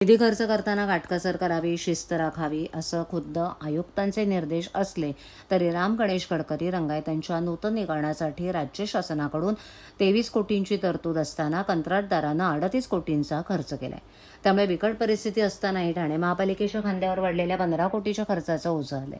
निधी खर्च करताना काटकसर करावी, शिस्त राखावी असं खुद्द आयुक्तांचे निर्देश असले तरी राम गणेश गडकरी रंगायतांच्या नूतनीकरणासाठी राज्य शासनाकडून 23 कोटींची तरतूद असताना कंत्राटदारानं 38 कोटींचा खर्च केलाय. त्यामुळे बिकट परिस्थिती असतानाही ठाणे महापालिकेच्या खांद्यावर वाढलेल्या 15 कोटीच्या खर्चाचं ओझं आलंय.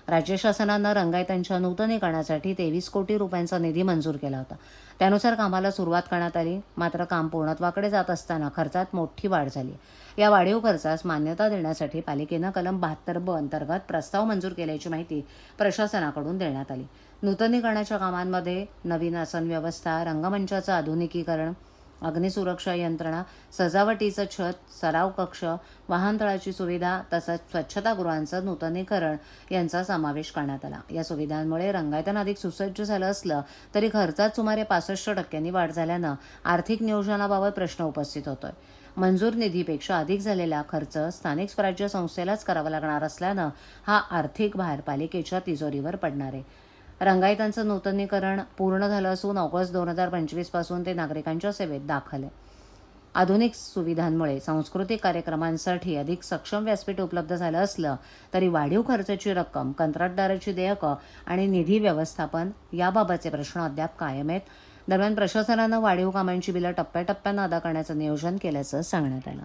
राज्य शासनानं रंगायतांच्या नूतनीकरणासाठी 23 कोटी रुपयांचा निधी मंजूर केला होता. त्यानुसार कामाला सुरुवात करण्यात आली. मात्र काम पूर्णत्वाकडे जात असताना खर्चात मोठी वाढ झाली. या वाढीव खर्चास मान्यता देण्यासाठी पालिकेनं कलम 72 अंतर्गत प्रस्ताव मंजूर केल्याची माहिती प्रशासनाकडून देण्यात आली. नूतनीकरणाच्या कामांमध्ये नवीन आसन व्यवस्था, रंगमंचाचं आधुनिकीकरण, अग्निसुरक्षा यंत्रणा, सजावटीचं छत, सराव कक्ष, वाहनतळाची सुविधा तसंच स्वच्छतागृहांचं नूतनीकरण यांचा समावेश करण्यात आला. या सुविधांमुळे रंगायतन अधिक सुसज्ज झालं असलं तरी खर्चात सुमारे 65% वाढ झाल्यानं आर्थिक नियोजनाबाबत प्रश्न उपस्थित होतोय. मंजूर निधीपेक्षा अधिक झालेला खर्च स्थानिक स्वराज्य संस्थेलाच करावा लागणार असल्यानं हा आर्थिक भार पालिकेच्या तिजोरीवर पडणार आहे. रंगायतांचं नूतनीकरण पूर्ण झालं असून ऑगस्ट 2025 पासून ते नागरिकांच्या सेवेत दाखल आहे. आधुनिक सुविधांमुळे सांस्कृतिक कार्यक्रमांसाठी अधिक सक्षम व्यासपीठ उपलब्ध झालं असलं तरी वाढीव खर्चाची रक्कम, कंत्राटदाराची देयकं आणि निधी व्यवस्थापन याबाबतचे प्रश्न अद्याप कायम आहेत. दरम्यान प्रशासनानं वाढीव कामांची बिलं टप्प्याटप्प्यानं अदा करण्याचं नियोजन केल्याचं सांगण्यात आलं.